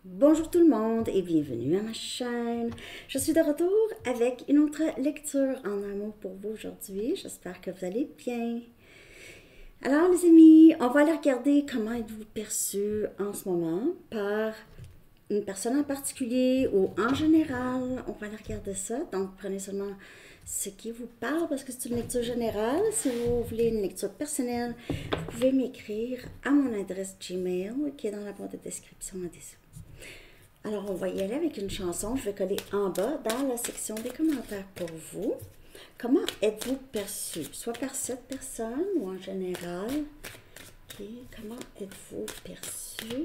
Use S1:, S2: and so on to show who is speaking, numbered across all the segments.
S1: Bonjour tout le monde et bienvenue à ma chaîne. Je suis de retour avec une autre lecture en amour pour vous aujourd'hui. J'espère que vous allez bien. Alors les amis, on va aller regarder comment êtes-vous perçu en ce moment par une personne en particulier ou en général. On va aller regarder ça. Donc prenez seulement ce qui vous parle parce que c'est une lecture générale. Si vous voulez une lecture personnelle, vous pouvez m'écrire à mon adresse Gmail qui est dans la boîte de description en dessous. Alors, on va y aller avec une chanson. Je vais coller en bas dans la section des commentaires pour vous. Comment êtes-vous perçu? Soit par cette personne ou en général. Ok. Comment êtes-vous perçu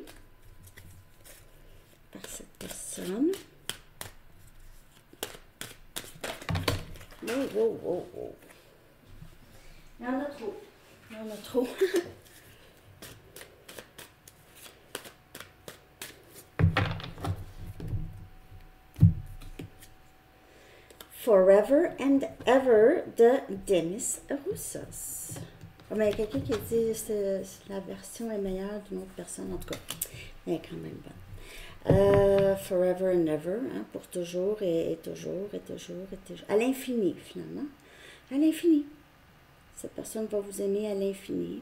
S1: par cette personne? Wow, wow, wow, wow. Il y en a trop. Il y en a trop. Forever and Ever de Demis Roussos. Mais il y a quelqu'un qui dit que la version est meilleure d'une autre personne, en tout cas. Elle est quand même bonne. Forever and Ever, hein, pour toujours et toujours et toujours et toujours. À l'infini, finalement. À l'infini. Cette personne va vous aimer à l'infini.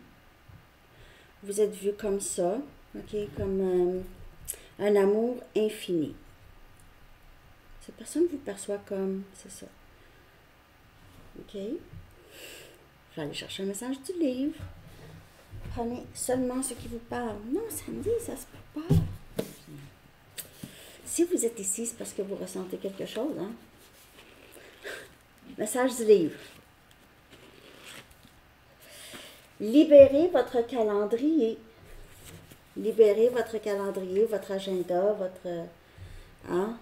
S1: Vous êtes vu comme ça, ok, comme un amour infini. Cette personne vous perçoit comme, c'est ça. Ok? Je vais aller chercher un message du livre. Prenez seulement ce qui vous parle. Non, Sandy, ça se peut pas. Si vous êtes ici, c'est parce que vous ressentez quelque chose, hein? Message du livre. Libérez votre calendrier. Libérez votre calendrier, votre agenda, votre... Hein?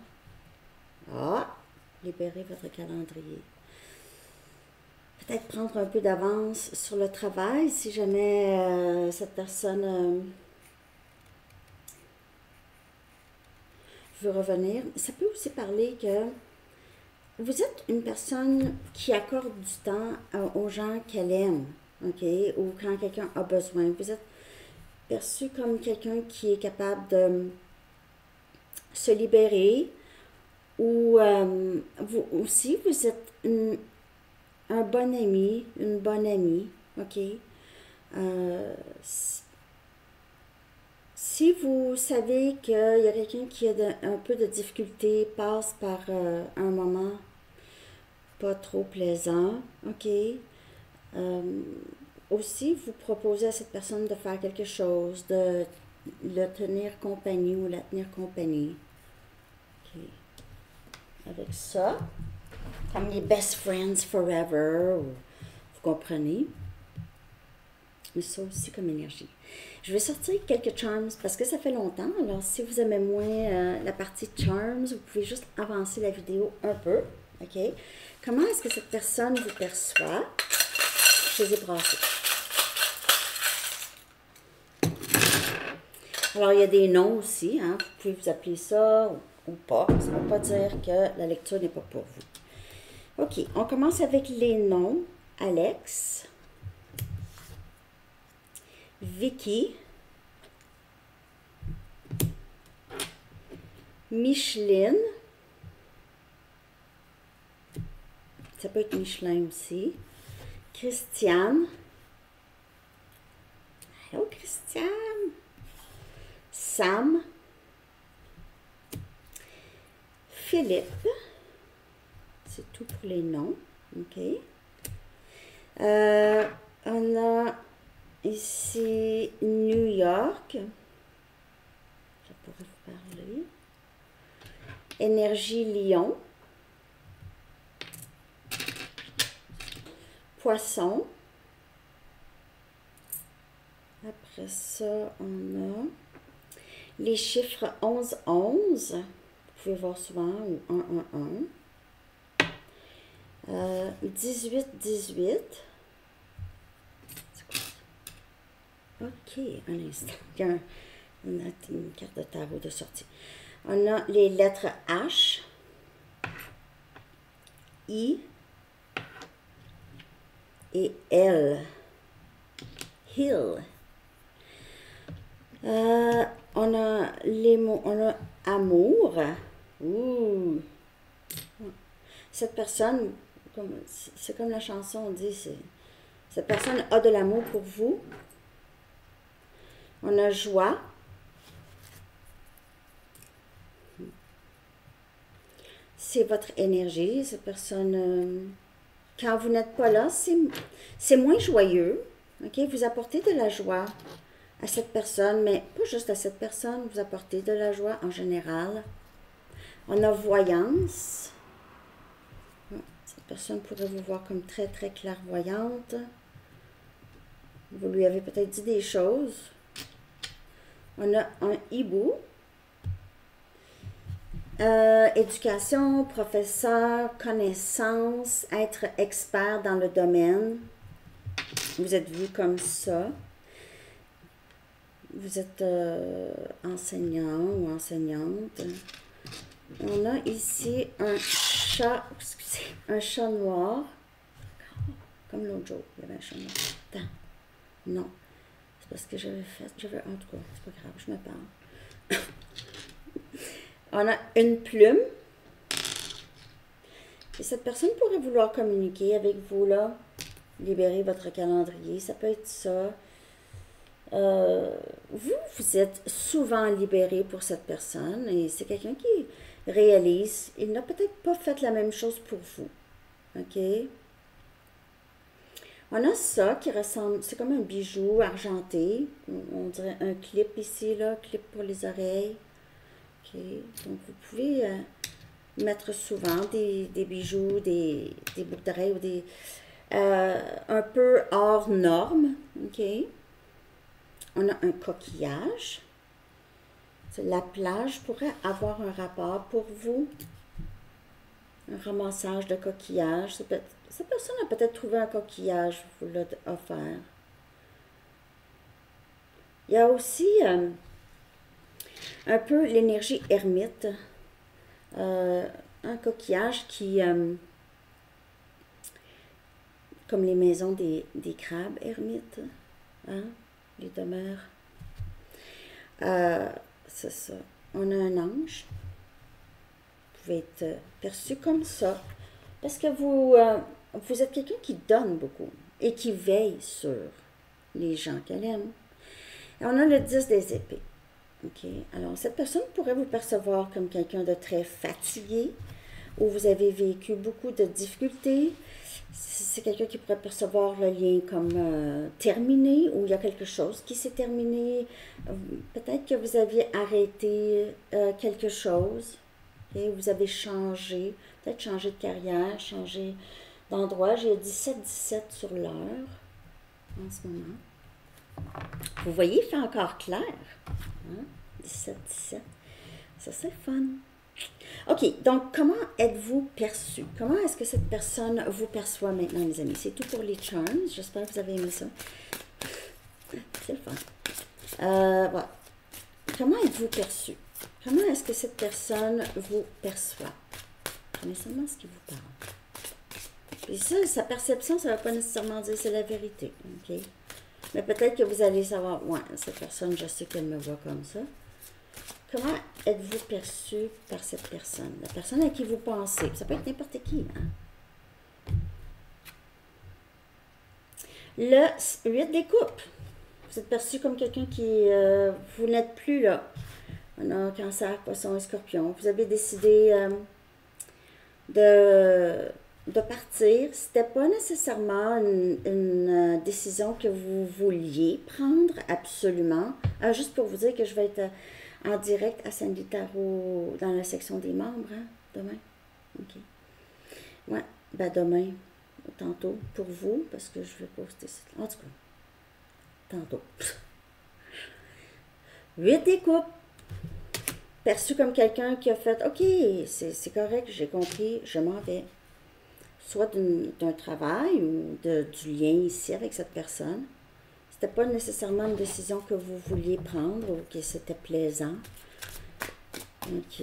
S1: Ah! Libérez votre calendrier. Peut-être prendre un peu d'avance sur le travail si jamais cette personne veut revenir. Ça peut aussi parler que vous êtes une personne qui accorde du temps aux gens qu'elle aime, ok? Ou quand quelqu'un a besoin. Vous êtes perçu comme quelqu'un qui est capable de se libérer. Ou vous aussi, vous êtes un bon ami, une bonne amie, ok? Si vous savez qu'il y a quelqu'un qui a un peu de difficulté, passe par un moment pas trop plaisant, ok? Aussi, vous proposez à cette personne de faire quelque chose, de le tenir compagnie ou la tenir compagnie. Ok. Avec ça, comme les best friends forever, vous comprenez? Mais ça aussi comme énergie. Je vais sortir quelques charms parce que ça fait longtemps. Alors, si vous aimez moins la partie charms, vous pouvez juste avancer la vidéo un peu. OK? Comment est-ce que cette personne vous perçoit? Je les ai brassés. Alors, il y a des noms aussi. Hein? Vous pouvez vous appeler ça ou pas. Ça ne veut pas dire que la lecture n'est pas pour vous. OK. On commence avec les noms. Alex. Vicky, Micheline, ça peut être Michelin aussi, Christiane, hello Christiane, Sam, Philippe, c'est tout pour les noms, ok. On a ici New York, ça pourrait vous parler. Énergie Lion. Poisson. Après ça, on a les chiffres 11-11. Vous pouvez voir souvent, ou 1-1-1. 18-18. C'est quoi ça? Ok, un instant. Il y a une carte de tarot de sortie. On a les lettres H, I et L. Hill. On a les mots, on a amour. Ouh. Cette personne, c'est comme la chanson dit, cette personne a de l'amour pour vous. On a joie. C'est votre énergie. Cette personne, quand vous n'êtes pas là, c'est moins joyeux. Ok, vous apportez de la joie à cette personne, mais pas juste à cette personne, vous apportez de la joie en général. On a voyance. Cette personne pourrait vous voir comme très, très clairvoyante. Vous lui avez peut-être dit des choses. On a un hibou. Éducation, professeur, connaissance, être expert dans le domaine. Vous êtes vu comme ça. Vous êtes enseignant ou enseignante. On a ici un chat, excusez, un chat noir. Comme l'autre jour, il y avait un chat noir. Attends. Non. C'est parce que j'avais fait. En tout cas, c'est pas grave, je me parle. On a une plume. Et cette personne pourrait vouloir communiquer avec vous, là. Libérer votre calendrier. Ça peut être ça. Vous êtes souvent libéré pour cette personne. Et c'est quelqu'un qui réalise. Il n'a peut-être pas fait la même chose pour vous. OK? On a ça qui ressemble, c'est comme un bijou argenté. On dirait un clip ici, là. Clip pour les oreilles. OK. Donc, vous pouvez mettre souvent des bijoux, des boucles d'oreilles ou des... un peu hors norme. OK. On a un coquillage. La plage pourrait avoir un rapport pour vous. Un ramassage de coquillages. Cette personne a peut-être trouvé un coquillage, vous l'a offert. Il y a aussi un peu l'énergie ermite. Un coquillage qui... comme les maisons des crabes ermites. Hein? Les demeures. C'est ça. On a un ange. Vous pouvez être perçu comme ça. Parce que vous êtes quelqu'un qui donne beaucoup et qui veille sur les gens qu'elle aime. Et on a le 10 des épées. OK. Alors, cette personne pourrait vous percevoir comme quelqu'un de très fatigué, où vous avez vécu beaucoup de difficultés. C'est quelqu'un qui pourrait percevoir le lien comme terminé, ou il y a quelque chose qui s'est terminé. Peut-être que vous aviez arrêté quelque chose, et vous avez changé, peut-être changé de carrière, changé d'endroit. J'ai 17-17 sur l'heure en ce moment. Vous voyez, il fait encore clair. Hein? 17-17. Ça, c'est fun. OK, donc comment êtes-vous perçu? Comment est-ce que cette personne vous perçoit maintenant, les amis? C'est tout pour les charms. J'espère que vous avez aimé ça. C'est le fun. Voilà. Comment êtes-vous perçu? Comment est-ce que cette personne vous perçoit? Prenez seulement ce qui vous parle. Puis ça, sa perception, ça ne va pas nécessairement dire c'est la vérité. OK? Mais peut-être que vous allez savoir, ouais, cette personne, je sais qu'elle me voit comme ça. Comment êtes-vous perçu par cette personne? La personne à qui vous pensez. Ça peut être n'importe qui. Hein? Le 8 des coupes. Vous êtes perçu comme quelqu'un qui... vous n'êtes plus là. On a Cancer, Poisson et Scorpion. Vous avez décidé de partir. C'était pas nécessairement une décision que vous vouliez prendre, absolument. Juste pour vous dire que je vais être... en direct à Sandy Tarot dans la section des membres, hein, demain. OK. Ouais, ben demain, tantôt, pour vous, parce que je vais poster ça. En tout cas, tantôt. 8 des coupes. Perçu comme quelqu'un qui a fait, OK, c'est correct, j'ai compris, je m'en vais. Soit d'un travail ou du lien ici avec cette personne. C'était pas nécessairement une décision que vous vouliez prendre ou que c'était plaisant. OK.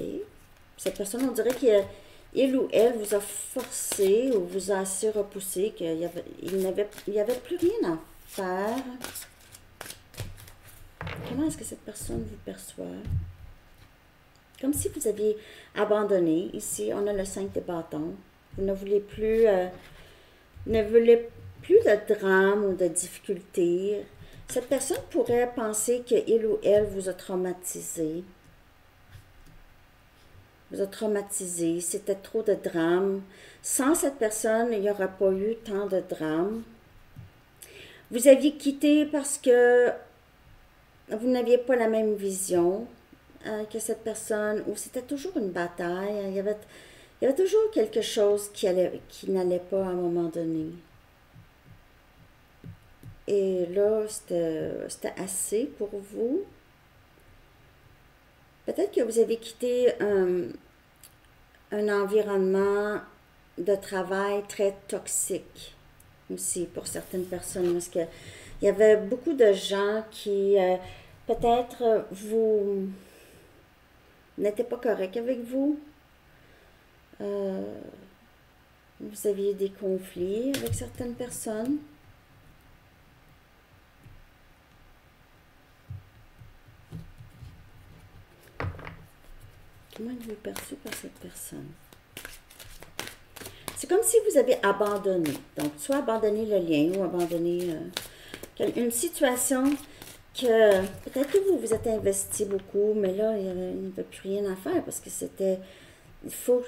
S1: Cette personne, on dirait qu'il ou elle vous a forcé ou vous a assez repoussé qu'il n'y avait plus rien à faire. Comment est-ce que cette personne vous perçoit? Comme si vous aviez abandonné. Ici, on a le 5 de bâton. Vous ne voulez plus, de drame ou de difficulté. Cette personne pourrait penser qu'il ou elle vous a traumatisé. Vous a traumatisé. C'était trop de drame. Sans cette personne, il n'y aura pas eu tant de drame. Vous aviez quitté parce que vous n'aviez pas la même vision que cette personne, ou c'était toujours une bataille. Il y avait toujours quelque chose qui n'allait pas à un moment donné. Et là, c'était assez pour vous. Peut-être que vous avez quitté un environnement de travail très toxique aussi pour certaines personnes, parce que il y avait beaucoup de gens qui peut-être vous n'étaient pas corrects avec vous. Vous aviez des conflits avec certaines personnes. Comment êtes-vous perçu par cette personne? C'est comme si vous avez abandonné. Donc, soit abandonné le lien ou abandonné une situation que peut-être que vous vous êtes investi beaucoup, mais là, il n'y avait plus rien à faire parce que c'était... Il faut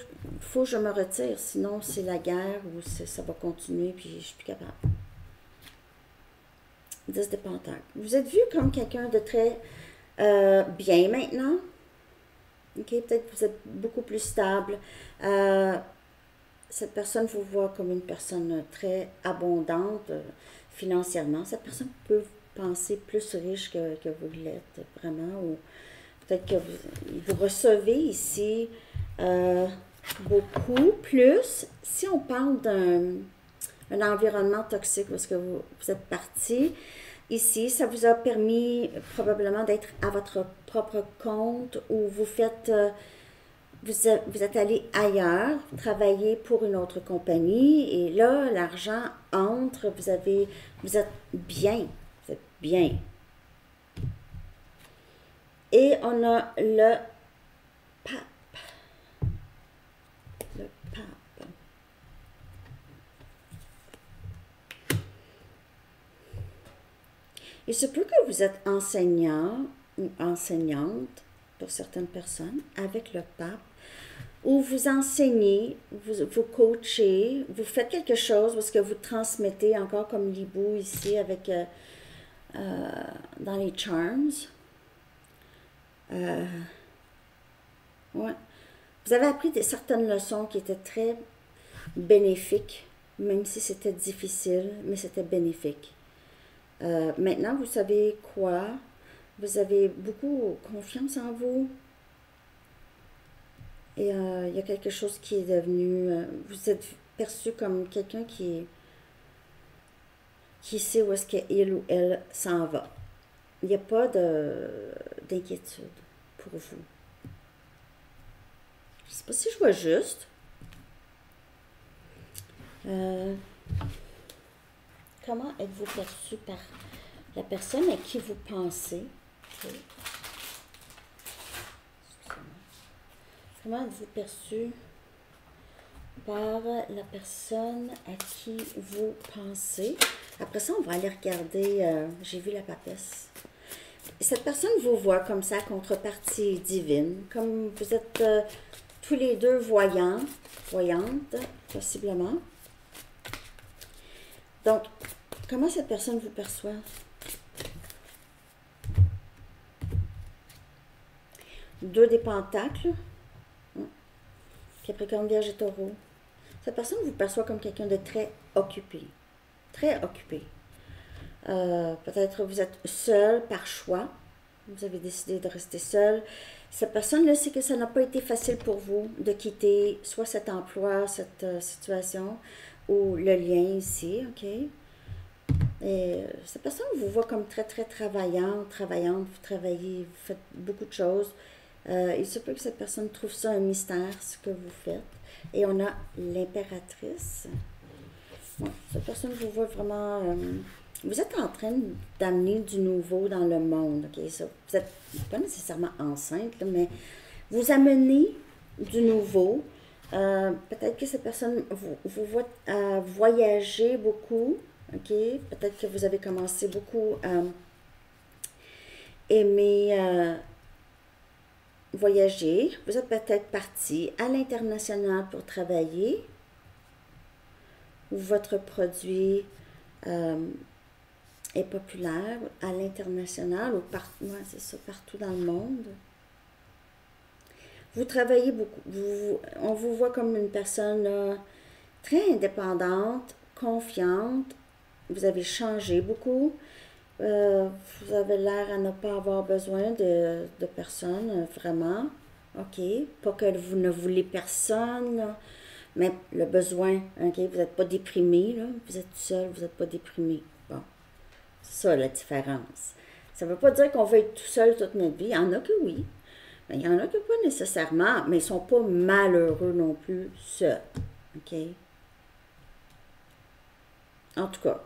S1: que je me retire, sinon c'est la guerre ou ça va continuer puis je suis plus capable. 10 de Pentacles. Vous êtes vu comme quelqu'un de très bien maintenant. Ok, peut-être que vous êtes beaucoup plus stable. Cette personne vous voit comme une personne très abondante financièrement. Cette personne peut penser plus riche que vous l'êtes, vraiment. Ou peut-être que vous recevez ici beaucoup plus. Si on parle d'un environnement toxique parce que vous êtes parti, ici, ça vous a permis probablement d'être à votre propre compte ou vous faites... vous êtes allé ailleurs, travailler pour une autre compagnie et là, l'argent entre, vous êtes bien, vous êtes bien. Et on a le pape. Le pape. Il se peut que vous êtes enseignant ou enseignante pour certaines personnes avec le pape, où vous enseignez, vous coachez, vous faites quelque chose parce que vous transmettez encore comme l'hibou ici avec dans les charms. Ouais. Vous avez appris certaines leçons qui étaient très bénéfiques, même si c'était difficile, mais c'était bénéfique. Maintenant, vous savez quoi? Vous avez beaucoup confiance en vous. Et il y a quelque chose qui est devenu... vous êtes perçu comme quelqu'un qui sait où est-ce qu'il ou elle s'en va. Il n'y a pas d'inquiétude pour vous. Je ne sais pas si je vois juste. Comment êtes-vous perçu par la personne à qui vous pensez? Okay. Comment êtes-vous perçu par la personne à qui vous pensez? Après ça, on va aller regarder, j'ai vu la papesse. Cette personne vous voit comme sa contrepartie divine, comme vous êtes tous les deux voyantes, possiblement. Donc, comment cette personne vous perçoit? Deux des pentacles. Capricorne, Vierge et Taureau. Cette personne vous perçoit comme quelqu'un de très occupé. Très occupé. Peut-être vous êtes seul par choix. Vous avez décidé de rester seul. Cette personne-là sait que ça n'a pas été facile pour vous de quitter soit cet emploi, cette situation, ou le lien ici, ok? Et cette personne vous voit comme très, très travaillante, vous travaillez, vous faites beaucoup de choses. Il se peut que cette personne trouve ça un mystère, ce que vous faites. Et on a l'impératrice. Ouais, cette personne vous voit vraiment vous êtes en train d'amener du nouveau dans le monde, ok? Ça, vous n'êtes pas nécessairement enceinte, là, mais vous amenez du nouveau. Peut-être que cette personne vous voit voyager beaucoup, ok? Peut-être que vous avez commencé beaucoup à aimer voyager. Vous êtes peut-être parti à l'international pour travailler, ou votre produit est populaire à l'international, ou ouais, c'est ça, partout dans le monde. Vous travaillez beaucoup. On vous voit comme une personne très indépendante, confiante. Vous avez changé beaucoup. Vous avez l'air à ne pas avoir besoin de personne, vraiment. OK. Pas que vous ne voulez personne, là, mais le besoin. OK. Vous n'êtes pas déprimé, là. Vous êtes seul, vous n'êtes pas déprimé. Bon. C'est ça la différence. Ça ne veut pas dire qu'on veut être tout seul toute notre vie. Il y en a que oui. Mais il y en a que pas nécessairement, mais ils ne sont pas malheureux non plus seuls. OK? En tout cas,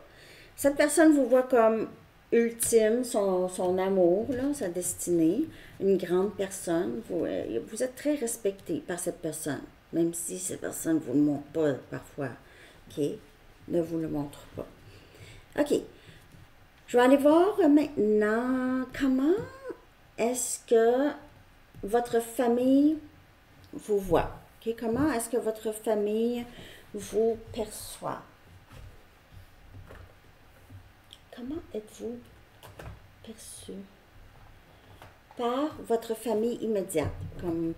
S1: cette personne vous voit comme ultime, son amour, là, sa destinée, une grande personne. Vous êtes très respecté par cette personne, même si cette personne ne vous le montre pas parfois. OK? Ne vous le montre pas. OK. Je vais aller voir maintenant comment est-ce que votre famille vous voit. Okay? Comment est-ce que votre famille vous perçoit? Comment êtes-vous perçu par votre famille immédiate, comme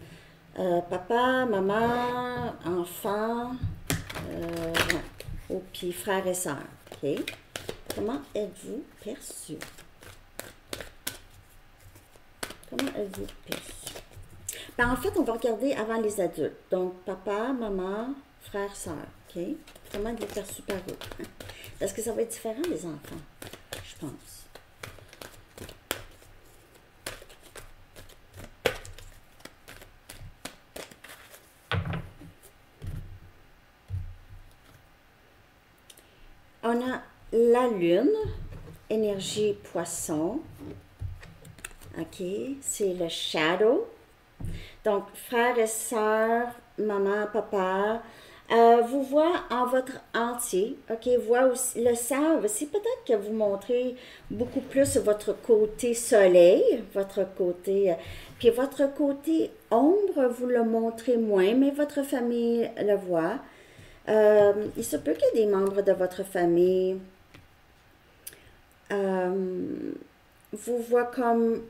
S1: papa, maman, enfant, ou puis frères et sœurs. Okay? Comment êtes-vous perçu? Comment êtes-vous perçu? Ben, en fait, on va regarder avant les adultes. Donc, papa, maman, frère, sœur. OK? Comment êtes-vous perçu par eux? Parce que ça va être différent des enfants, je pense. On a la lune, énergie poisson. OK? C'est le shadow. Donc, frères et sœurs, maman, papa, vous voient en votre entier, ok, voient aussi, le savent aussi, peut-être que vous montrez beaucoup plus votre côté soleil, votre côté, puis votre côté ombre, vous le montrez moins, mais votre famille le voit. Il se peut qu'il y ait des membres de votre famille vous voient comme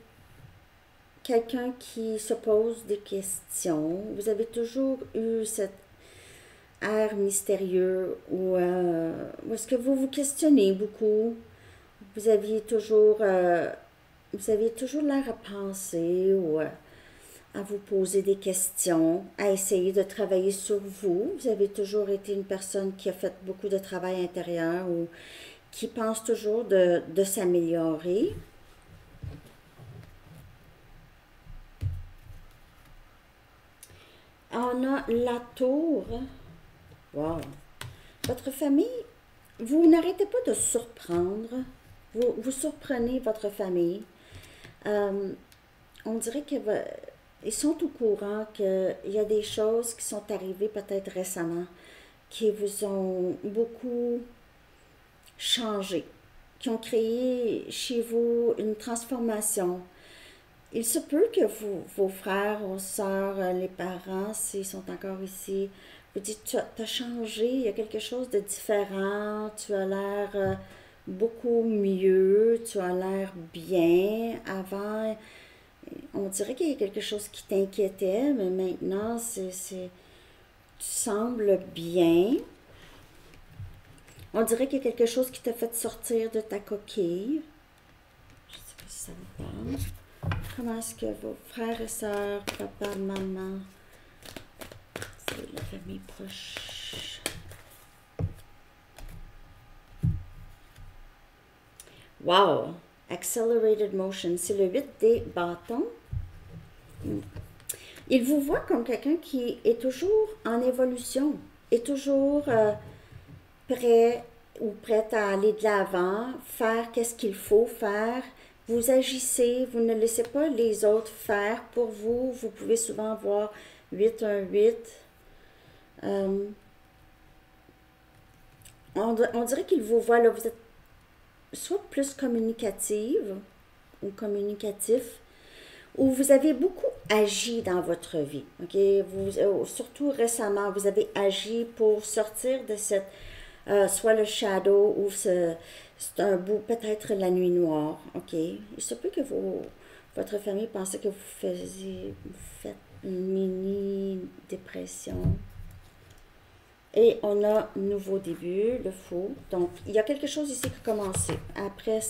S1: quelqu'un qui se pose des questions. Vous avez toujours eu cet air mystérieux où est-ce que vous vous questionnez beaucoup? Vous aviez toujours l'air à penser ou à vous poser des questions, à essayer de travailler sur vous. Vous avez toujours été une personne qui a fait beaucoup de travail intérieur ou qui pense toujours de s'améliorer. On a la tour. Wow. Votre famille, vous n'arrêtez pas de surprendre. Vous surprenez votre famille. On dirait qu'ils sont au courant qu'il y a des choses qui sont arrivées peut-être récemment, qui vous ont beaucoup changé, qui ont créé chez vous une transformation. Il se peut que vos frères, vos sœurs, les parents, s'ils sont encore ici, vous dites, tu as changé, il y a quelque chose de différent, tu as l'air beaucoup mieux, tu as l'air bien. Avant, on dirait qu'il y a quelque chose qui t'inquiétait, mais maintenant, tu sembles bien. On dirait qu'il y a quelque chose qui t'a fait sortir de ta coquille. Je ne sais pas si ça vous parle. Comment est-ce que vos frères et sœurs, papa, maman, c'est la famille proche. Wow! Accelerated motion. C'est le 8 des bâtons. Il vous voit comme quelqu'un qui est toujours en évolution, est toujours prêt ou prête à aller de l'avant, faire qu'est-ce qu'il faut faire. Vous agissez, vous ne laissez pas les autres faire pour vous. Vous pouvez souvent voir 8-1-8. On dirait qu'il vous voit là, vous êtes soit plus communicative ou communicatif, ou vous avez beaucoup agi dans votre vie. Ok, surtout récemment, vous avez agi pour sortir de cette, soit le shadow ou c'est un bout, peut-être la nuit noire. Ok, il se peut que votre famille pensait que vous faites une mini dépression. Et on a un nouveau début, le fou. Donc, il y a quelque chose ici qui a commencé. Après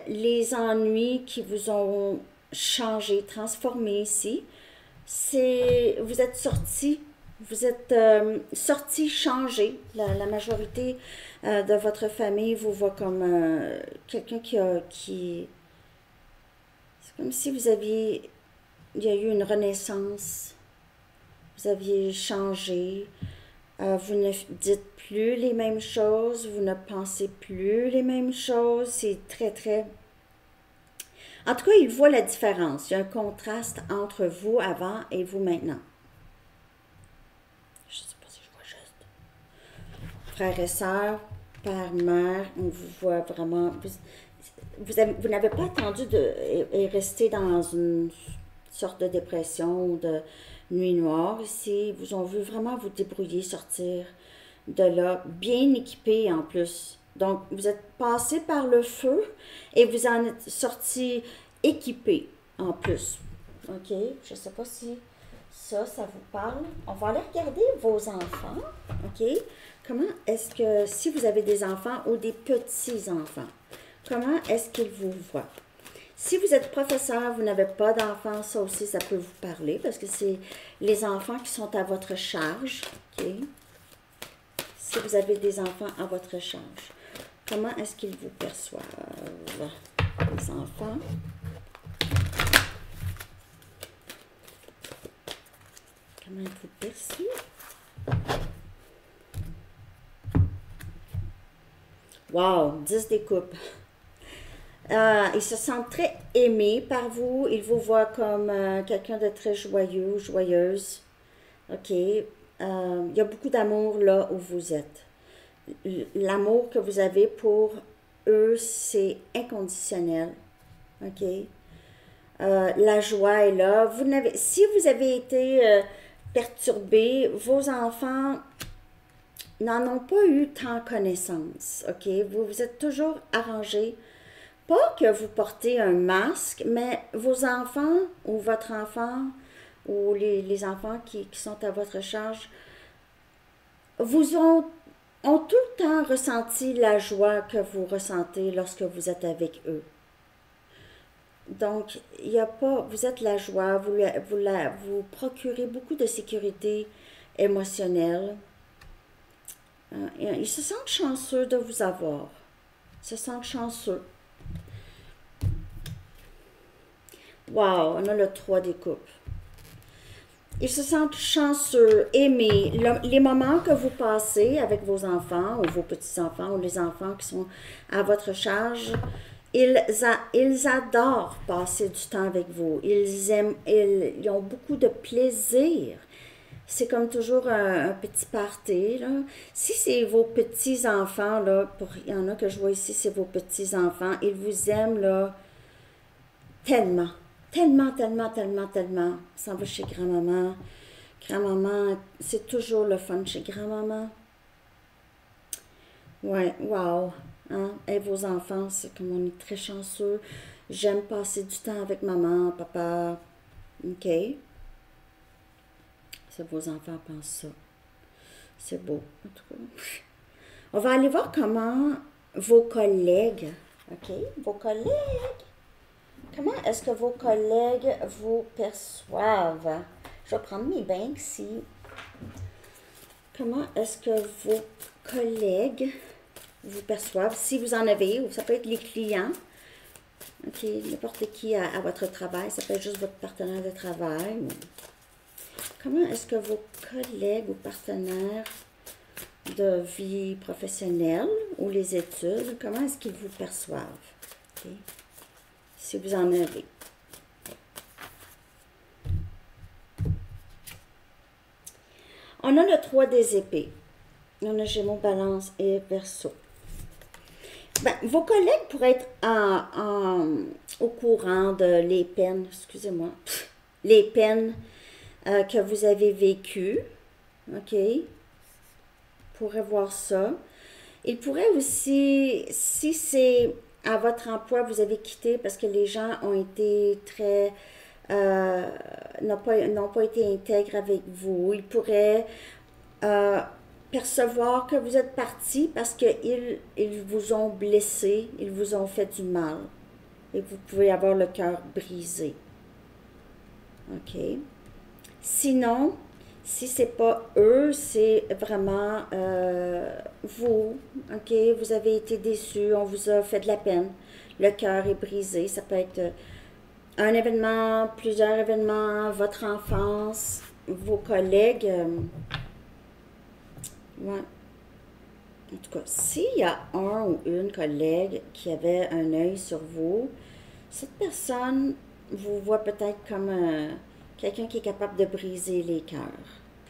S1: les ennuis qui vous ont changé, transformé ici, vous êtes sorti, changé. La majorité de votre famille vous voit comme quelqu'un c'est comme si il y a eu une renaissance. Vous aviez changé, vous ne dites plus les mêmes choses, vous ne pensez plus les mêmes choses, c'est très, très... En tout cas, il voit la différence, il y a un contraste entre vous avant et vous maintenant. Je ne sais pas si je vois juste. Frères et sœurs, père, mère, on vous voit vraiment... Vous n'avez pas attendu et rester dans une sorte de dépression ou de nuit noire ici. Vous ont vu vraiment vous débrouiller, sortir de là, bien équipé en plus. Donc, vous êtes passé par le feu et vous en êtes sorti équipé en plus. OK? Je ne sais pas si ça vous parle. On va aller regarder vos enfants. OK? Comment est-ce que, si vous avez des enfants ou des petits-enfants, comment est-ce qu'ils vous voient? Si vous êtes professeur, vous n'avez pas d'enfants, ça aussi, ça peut vous parler parce que c'est les enfants qui sont à votre charge. OK? Si vous avez des enfants à votre charge, comment est-ce qu'ils vous perçoivent? Les enfants. Comment êtes-vous perçus? Wow! 10 des coupes. Ils se sentent très aimés par vous. Ils vous voient comme quelqu'un de très joyeux ou joyeuse. OK? Il y a beaucoup d'amour là où vous êtes. L'amour que vous avez pour eux, c'est inconditionnel. OK? La joie est là. Si vous avez été perturbé, vos enfants n'en ont pas eu tant connaissance. OK? Vous vous êtes toujours arrangés. Pas que vous portez un masque, mais vos enfants ou votre enfant ou les enfants qui sont à votre charge vous ont tout le temps ressenti la joie que vous ressentez lorsque vous êtes avec eux. Donc, il y a pas, vous êtes la joie, vous procurez beaucoup de sécurité émotionnelle. Ils se sentent chanceux de vous avoir. Ils se sentent chanceux. Wow, on a le 3 des coupes. Ils se sentent chanceux, aimés. Les moments que vous passez avec vos enfants ou vos petits-enfants ou les enfants qui sont à votre charge, ils adorent passer du temps avec vous. Ils ont beaucoup de plaisir. C'est comme toujours un petit party, là. Si c'est vos petits-enfants, là, il y en a que je vois ici, c'est vos petits-enfants, ils vous aiment, là, tellement. Tellement, tellement, tellement, tellement. On s'en va chez grand-maman. Grand-maman, c'est toujours le fun chez grand-maman. Ouais, wow. Hein? Et vos enfants, c'est comme on est très chanceux. J'aime passer du temps avec maman, papa. OK. Ça, vos enfants pensent ça. C'est beau, en tout cas. On va aller voir comment vos collègues, OK? Vos collègues. Comment est-ce que vos collègues vous perçoivent? Je vais prendre mes bains ici. Comment est-ce que vos collègues vous perçoivent? Si vous en avez, ou ça peut être les clients. OK, n'importe qui à votre travail. Ça peut être juste votre partenaire de travail. Comment est-ce que vos collègues ou partenaires de vie professionnelle ou les études, comment est-ce qu'ils vous perçoivent? Okay? Si vous en avez. On a le 3 des épées. On a Gémeaux, Balance et Verseau. Ben, vos collègues pourraient être au courant de les peines, excusez-moi, les peines que vous avez vécues. OK? Pourrait voir ça. Il pourrait aussi, si c'est à votre emploi, vous avez quitté parce que les gens ont été très, n'ont pas été intègres avec vous, il pourrait percevoir que vous êtes parti parce qu'ils vous ont blessé, ils vous ont fait du mal. Et vous pouvez avoir le cœur brisé. OK? Sinon, si c'est pas eux, c'est vraiment vous, OK? Vous avez été déçus, on vous a fait de la peine, le cœur est brisé. Ça peut être un événement, plusieurs événements, votre enfance, vos collègues. Ouais. En tout cas, s'il y a un ou une collègue qui avait un œil sur vous, cette personne vous voit peut-être comme quelqu'un qui est capable de briser les cœurs.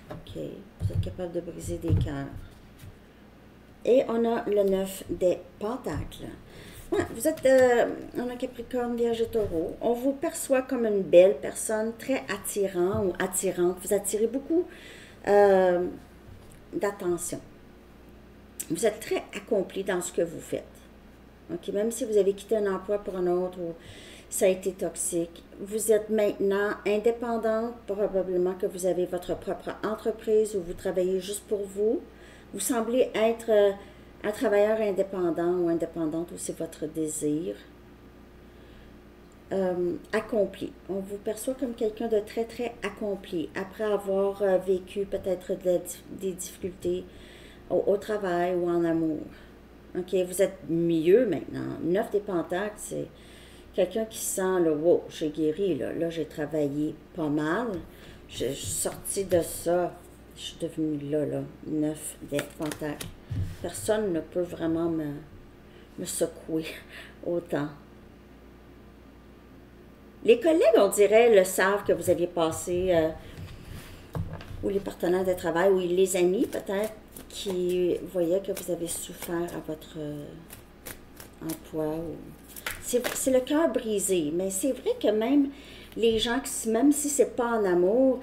S1: OK? Vous êtes capable de briser des cœurs. Et on a le 9 des pentacles. Ouais, vous êtes on a Capricorne, Vierge et Taureau. On vous perçoit comme une belle personne, très attirant ou attirante. Vous attirez beaucoup d'attention. Vous êtes très accompli dans ce que vous faites. OK? Même si vous avez quitté un emploi pour un autre ou ça a été toxique, vous êtes maintenant indépendante, probablement que vous avez votre propre entreprise ou vous travaillez juste pour vous. Vous semblez être un travailleur indépendant ou indépendante, ou c'est votre désir. Accompli. On vous perçoit comme quelqu'un de très, très accompli. Après avoir vécu peut-être des difficultés au travail ou en amour. OK, vous êtes mieux maintenant. 9 des pentacles, c'est quelqu'un qui sent, le wow, j'ai guéri, là j'ai travaillé pas mal. Je suis sortie de ça. Je suis devenue là. 9 des pentacles. Personne ne peut vraiment me secouer autant. Les collègues, on dirait, le savent que vous aviez passé, ou les partenaires de travail, ou les amis peut-être, qui voyaient que vous avez souffert à votre emploi. C'est le cœur brisé, mais c'est vrai que même les gens, même si c'est pas en amour,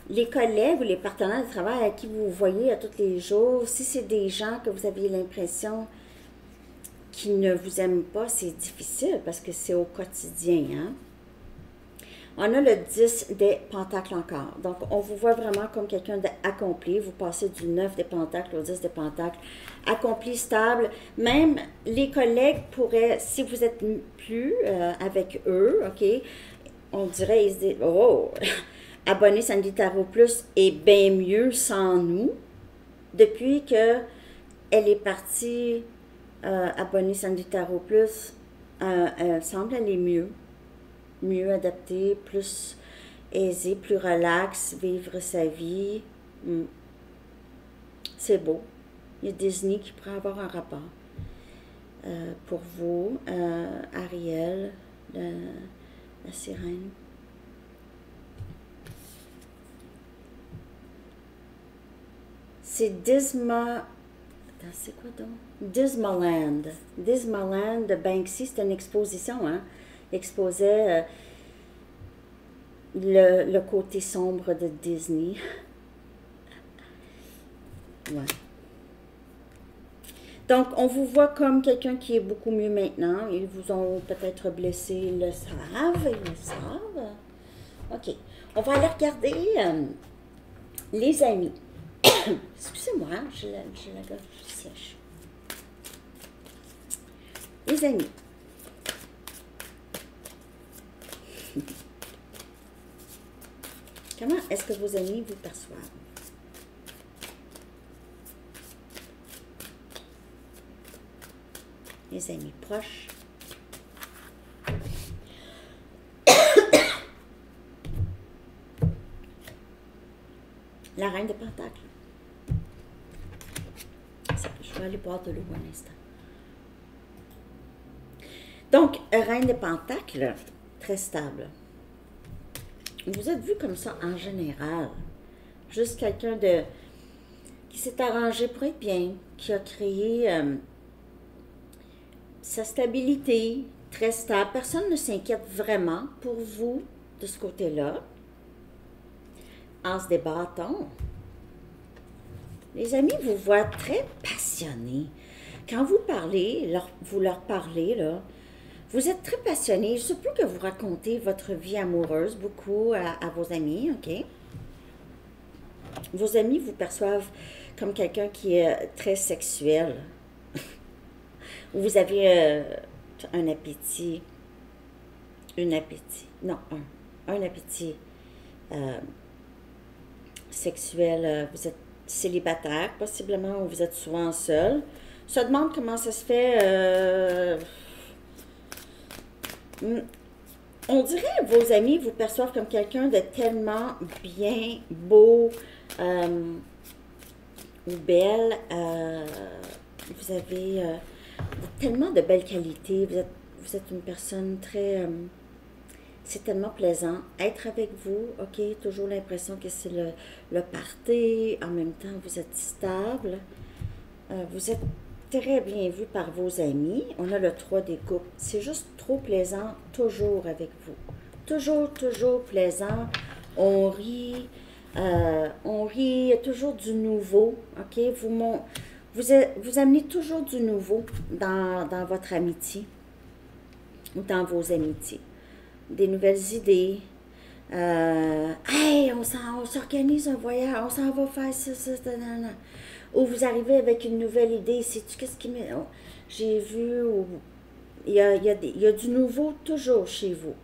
S1: les collègues ou les partenaires de travail à qui vous voyez à tous les jours, si c'est des gens que vous aviez l'impression qui ne vous aiment pas, c'est difficile parce que c'est au quotidien, hein? On a le 10 des pentacles encore. Donc, on vous voit vraiment comme quelqu'un d'accompli. Vous passez du 9 des pentacles au 10 des pentacles. Accompli, stable. Même les collègues pourraient, si vous êtes plus avec eux, OK, on dirait, ils se disent, oh, abonné Sandy Tarot Plus est bien mieux sans nous. Depuis que elle est partie, abonnée Sandy Tarot Plus, elle semble aller mieux adapté, plus aisé, plus relax, vivre sa vie. C'est beau. Il y a Disney qui pourrait avoir un rapport pour vous. Ariel, la sirène. C'est c'est quoi donc? Dismaland. Dismaland de Banksy, c'est une exposition, hein? Exposait le côté sombre de Disney. Ouais. Donc, on vous voit comme quelqu'un qui est beaucoup mieux maintenant. Ils vous ont peut-être blessé, ils le savent. OK. On va aller regarder les amis. Excusez-moi, j'ai la gorge sèche. Les amis. Comment est-ce que vos amis vous perçoivent? Les amis proches. La reine de Pentacles. Je vais aller boire de l'eau un instant. Donc, Reine de Pentacles, très stable. Vous êtes vu comme ça en général. Juste quelqu'un qui s'est arrangé pour être bien, qui a créé sa stabilité, très stable. Personne ne s'inquiète vraiment pour vous de ce côté-là. As des bâtons. Les amis vous voient très passionnés. Quand vous parlez, vous leur parlez, là, vous êtes très passionnés. Il se peut que vous racontez votre vie amoureuse beaucoup à vos amis, OK? Vos amis vous perçoivent comme quelqu'un qui est très sexuel. Vous avez un appétit. Un appétit sexuel. Vous êtes célibataire, possiblement, ou vous êtes souvent seul. Se demande comment ça se fait. On dirait que vos amis vous perçoivent comme quelqu'un de tellement bien, beau ou belle. Vous avez tellement de belles qualités. Vous êtes une personne très... c'est tellement plaisant. Être avec vous, OK, toujours l'impression que c'est le party. En même temps, vous êtes stable. Vous êtes très bien vu par vos amis. On a le 3 des coupes. C'est juste trop plaisant, toujours avec vous. Toujours, toujours plaisant. On rit. Il y a toujours du nouveau. OK? Vous amenez toujours du nouveau dans votre amitié ou dans vos amitiés. Des nouvelles idées. Hey, on s'organise un voyage, on s'en va faire ça. Ou vous arrivez avec une nouvelle idée, sais-tu qu'est-ce qui m'est... Oh, j'ai vu, il y a du nouveau toujours chez vous.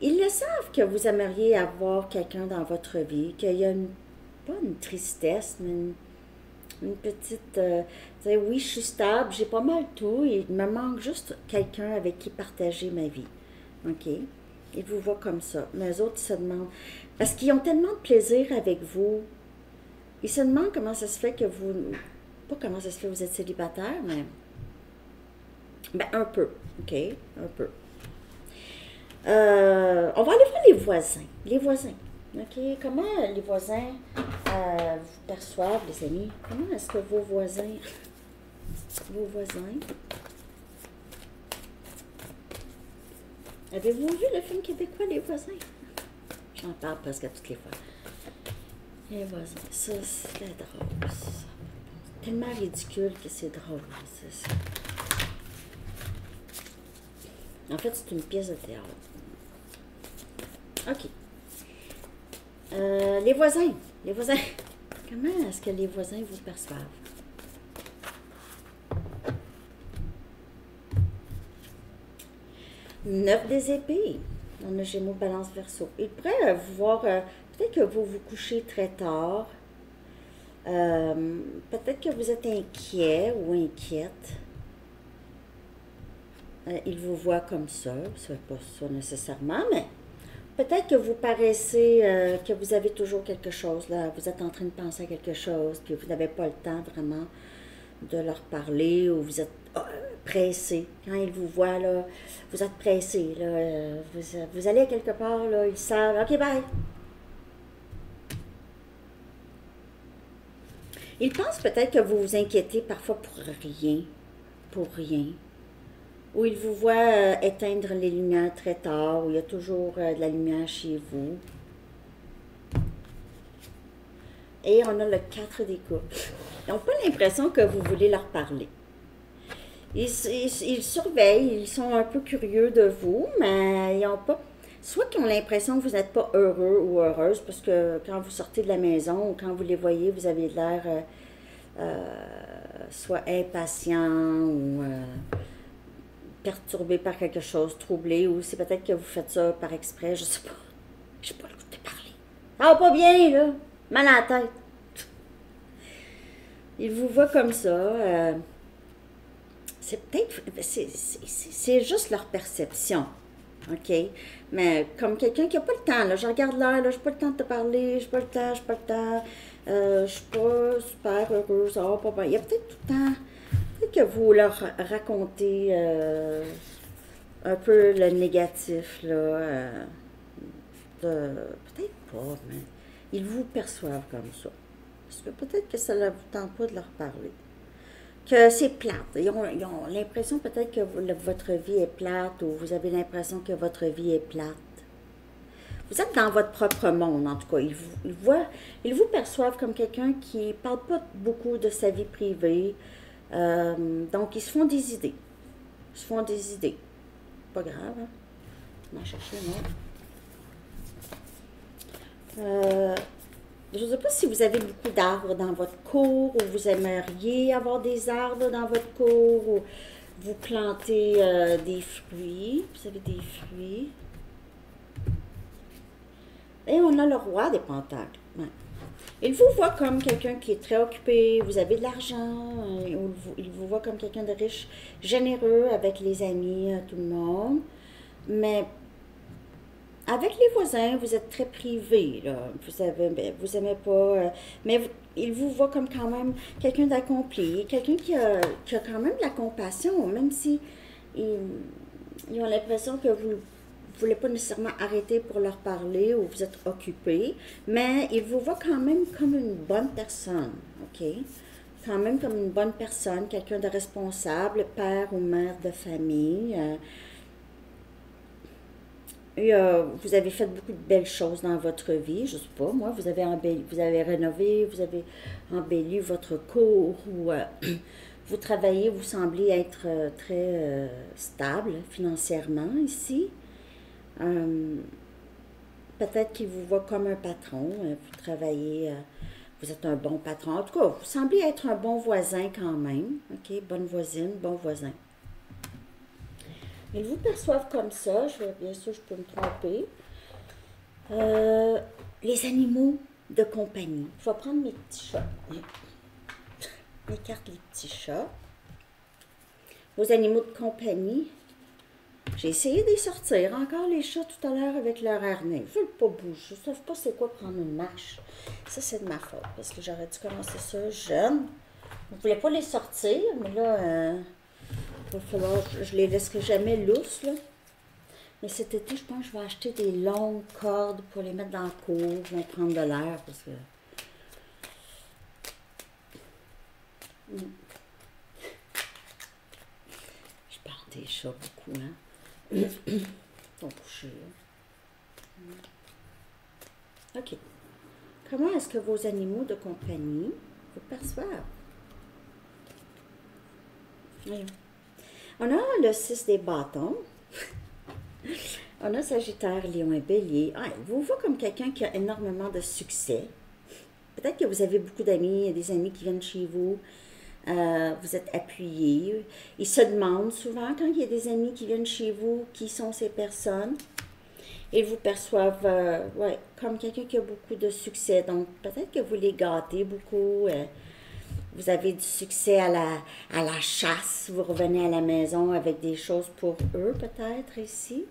S1: Ils le savent que vous aimeriez avoir quelqu'un dans votre vie, qu'il y a pas une tristesse, mais une petite... oui, je suis stable, j'ai pas mal tout, il me manque juste quelqu'un avec qui partager ma vie. OK? Ils vous voient comme ça. Mais eux autres, ils se demandent... Parce qu'ils ont tellement de plaisir avec vous. Ils se demandent comment ça se fait que vous... Pas comment ça se fait que vous êtes célibataire, mais... Ben, un peu. OK? Un peu. On va aller voir les voisins. Les voisins. OK? Comment les voisins vous perçoivent, les amis? Comment est-ce que vos voisins... Avez-vous vu le film québécois, Les voisins? J'en parle presque à toutes les fois. Les voisins, ça, c'est drôle. Ça. Tellement ridicule que c'est drôle. Ça. En fait, c'est une pièce de théâtre. OK. Les voisins. Les voisins. Comment est-ce que les voisins vous perçoivent? Neuf des épées. On a Gémeaux, Balance, Verseau. Il pourrait vous voir, peut-être que vous vous couchez très tard. Peut-être que vous êtes inquiet ou inquiète. Il vous voit comme ça. Ce n'est pas ça nécessairement, mais peut-être que vous paraissez, que vous avez toujours quelque chose là. Vous êtes en train de penser à quelque chose, puis vous n'avez pas le temps vraiment de leur parler, ou vous êtes pressé. Quand ils vous voient, là, vous êtes pressé. Là, vous allez quelque part, là, ils savent. OK, bye. Ils pensent peut-être que vous vous inquiétez parfois pour rien. Pour rien. Ou ils vous voient éteindre les lumières très tard, ou il y a toujours de la lumière chez vous. Et on a le 4 des coupes. Ils n'ont pas l'impression que vous voulez leur parler. Ils surveillent, ils sont un peu curieux de vous, mais ils n'ont pas... Soit qu'ils ont l'impression que vous n'êtes pas heureux ou heureuse, parce que quand vous sortez de la maison ou quand vous les voyez, vous avez l'air soit impatient ou perturbé par quelque chose, troublé, ou c'est peut-être que vous faites ça par exprès, je sais pas. J'ai pas le goût de te parler. Ça va pas bien, là. Mal à la tête. Ils vous voient comme ça. C'est peut-être... C'est juste leur perception. OK? Mais comme quelqu'un qui n'a pas le temps, là, je regarde l'heure, là, je n'ai pas le temps de te parler, je n'ai pas le temps, je n'ai pas le temps, je suis pas super heureuse, ça va pas bien. Il y a peut-être tout le temps, peut-être que vous leur racontez un peu le négatif, là, peut-être pas, mais ils vous perçoivent comme ça. Parce que peut-être que ça ne vous tente pas de leur parler. Que c'est plate. Ils ont l'impression peut-être que votre vie est plate ou vous avez l'impression que votre vie est plate. Vous êtes dans votre propre monde, en tout cas. Ils vous perçoivent comme quelqu'un qui ne parle pas beaucoup de sa vie privée. Donc, ils se font des idées. Ils se font des idées. Pas grave, hein? On va en chercher un autre. Je ne sais pas si vous avez beaucoup d'arbres dans votre cour ou vous aimeriez avoir des arbres dans votre cour ou vous plantez des fruits. Vous avez des fruits. Et on a le roi des pentacles. Ouais. Il vous voit comme quelqu'un qui est très occupé, vous avez de l'argent, il vous voit comme quelqu'un de riche, généreux avec les amis, tout le monde. Mais avec les voisins, vous êtes très privé, là. Vous aimez pas, mais il vous voit comme quand même quelqu'un d'accompli, quelqu'un qui a quand même de la compassion, même si ils ont l'impression que vous ne voulez pas nécessairement arrêter pour leur parler ou vous êtes occupé, mais il vous voit quand même comme une bonne personne, OK? Quand même comme une bonne personne, quelqu'un de responsable, père ou mère de famille. Vous avez fait beaucoup de belles choses dans votre vie, je ne sais pas, moi, vous avez rénové, vous avez embelli votre cour, ou vous travaillez, vous semblez être très stable financièrement ici. Peut-être qu'il vous voit comme un patron, vous travaillez, vous êtes un bon patron. En tout cas, vous semblez être un bon voisin quand même, ok, bonne voisine, bon voisin. Ils vous perçoivent comme ça, bien sûr, je peux me tromper. Les animaux de compagnie. Je vais prendre mes petits chats. Mes cartes, les petits chats. Vos animaux de compagnie. J'ai essayé de les sortir. Encore les chats tout à l'heure avec leur harnais. Ils ne veulent pas bouger. Ils ne savent pas c'est quoi prendre une marche. Ça, c'est de ma faute. Parce que j'aurais dû commencer ça jeune. Je ne voulais pas les sortir, mais là, il va falloir. Je les laisserai jamais lousses, là. Mais cet été, je pense que je vais acheter des longues cordes pour les mettre dans le cour, ils vont prendre de l'air parce que. Je parle des chats beaucoup, hein? Ils sont couchés, là. OK. Comment est-ce que vos animaux de compagnie vous perçoivent? Voyons. On a le 6 des bâtons. On a Sagittaire, Lion et Bélier. Ah, il vous voit comme quelqu'un qui a énormément de succès. Peut-être que vous avez beaucoup d'amis, il y a des amis qui viennent chez vous. Vous êtes appuyés. Ils se demandent souvent, quand il y a des amis qui viennent chez vous, qui sont ces personnes. Ils vous perçoivent ouais, comme quelqu'un qui a beaucoup de succès. Donc, peut-être que vous les gâtez beaucoup. Vous avez du succès à la chasse. Vous revenez à la maison avec des choses pour eux, peut-être, ici.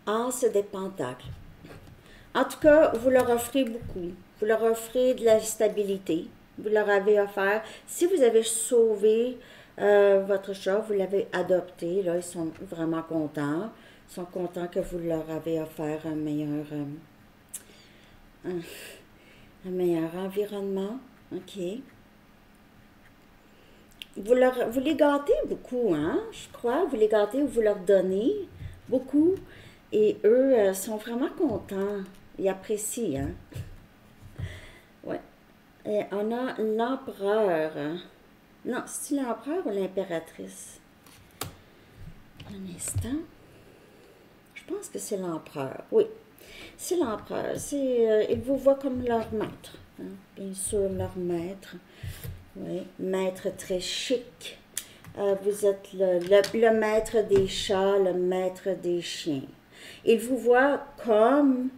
S1: As des pentacles. En tout cas, vous leur offrez beaucoup. Vous leur offrez de la stabilité. Vous leur avez offert. Si vous avez sauvé votre chat, vous l'avez adopté, là, ils sont vraiment contents. Ils sont contents que vous leur avez offert un meilleur environnement. OK. Vous les gâtez beaucoup, hein, je crois. Vous les gâtez ou vous leur donnez beaucoup. Et eux sont vraiment contents. Ils apprécient, hein. Ouais. Et on a l'empereur. Non, c'est l'empereur ou l'impératrice? Un instant. Je pense que c'est l'empereur. Oui, c'est l'empereur. Il vous voit comme leur maître. Hein? Bien sûr, leur maître. Oui, maître très chic. Vous êtes le maître des chats, le maître des chiens. Il vous voit comme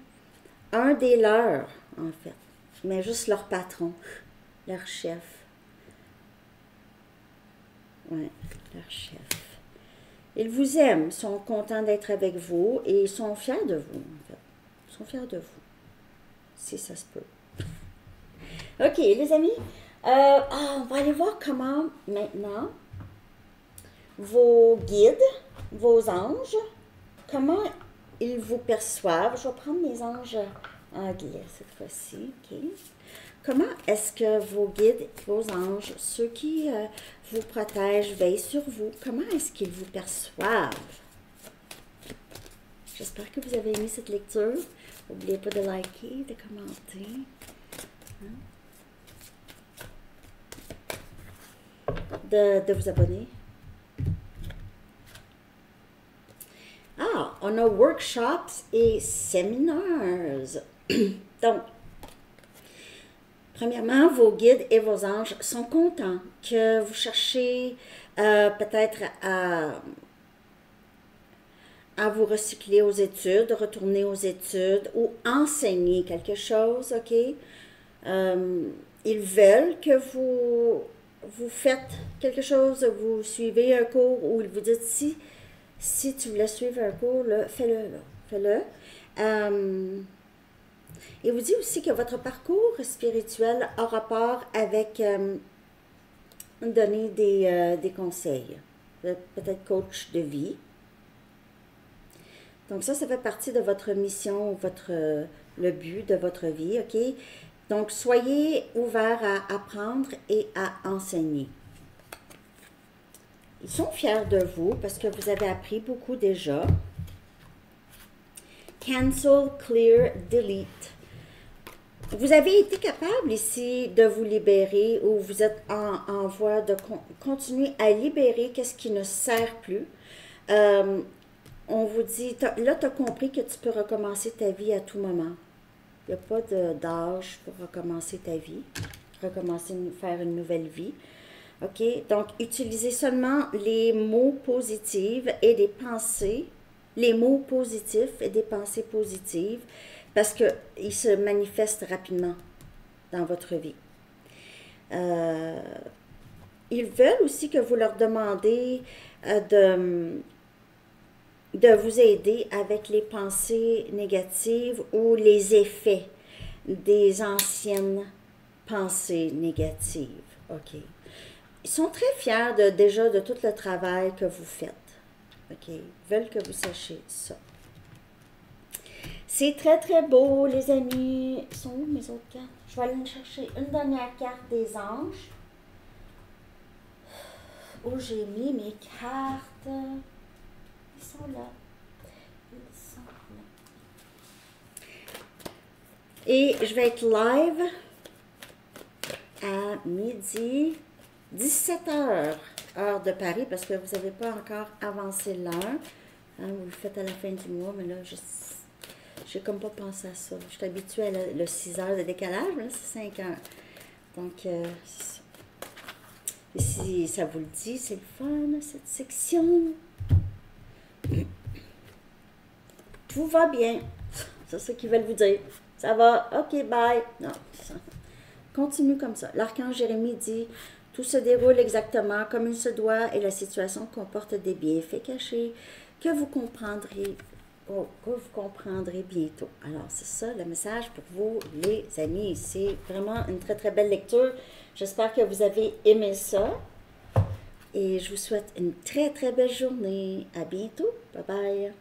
S1: un des leurs, en fait, mais juste leur patron, leur chef. Oui, leur chef. Ils vous aiment, sont contents d'être avec vous et sont fiers de vous, en fait. Ils sont fiers de vous, si ça se peut. OK, les amis, on va aller voir comment, maintenant, vos guides, vos anges, comment ils vous perçoivent. Je vais prendre mes anges anglais cette fois-ci, OK? Comment est-ce que vos guides, vos anges, ceux qui vous protègent, veillent sur vous, comment est-ce qu'ils vous perçoivent? J'espère que vous avez aimé cette lecture. N'oubliez pas de liker, de commenter. De vous abonner. Ah, on a workshops et séminaires. Donc, premièrement, vos guides et vos anges sont contents que vous cherchez peut-être à vous recycler aux études, retourner aux études ou enseigner quelque chose, OK? Ils veulent que vous faites quelque chose, vous suivez un cours ou ils vous disent si tu voulais suivre un cours, fais-le, fais-le. Il vous dit aussi que votre parcours spirituel a rapport avec donner des conseils, peut-être coach de vie. Donc ça fait partie de votre mission, le but de votre vie, OK? Donc, soyez ouverts à apprendre et à enseigner. Ils sont fiers de vous parce que vous avez appris beaucoup déjà. Cancel, clear, delete. Vous avez été capable ici de vous libérer ou vous êtes en voie de continuer à libérer qu'est-ce qui ne sert plus. On vous dit, là, tu as compris que tu peux recommencer ta vie à tout moment. Il n'y a pas d'âge pour recommencer ta vie, faire une nouvelle vie. OK? Donc, utilisez seulement les mots positifs et des pensées, les mots positifs et des pensées positives, parce qu'ils se manifestent rapidement dans votre vie. Ils veulent aussi que vous leur demandez de vous aider avec les pensées négatives ou les effets des anciennes pensées négatives. OK. Ils sont très fiers déjà de tout le travail que vous faites. OK. Ils veulent que vous sachiez ça. C'est très, très beau, les amis. Ils sont où mes autres cartes? Je vais aller me chercher une dernière carte des anges. Où j'ai mis mes cartes. Ils sont là. Ils sont là. Et je vais être live à midi 17h, heure de Paris, parce que vous n'avez pas encore avancé l'heure. Hein, vous le faites à la fin du mois, mais là, j'ai comme pas pensé à ça. Je suis habituée à le 6 heures de décalage, mais là, c'est 5 heures. Donc, c'est ça. Et si ça vous le dit, c'est le fun, cette section. Tout va bien. C'est ça qu'ils veulent vous dire. Ça va, ok, bye. Non, ça. Continue comme ça. L'archange Jérémie dit, tout se déroule exactement comme il se doit et la situation comporte des bienfaits cachés que vous comprendrez bientôt. Alors, c'est ça le message pour vous, les amis. C'est vraiment une très, très belle lecture. J'espère que vous avez aimé ça. Et je vous souhaite une très, très belle journée. À bientôt. Bye bye.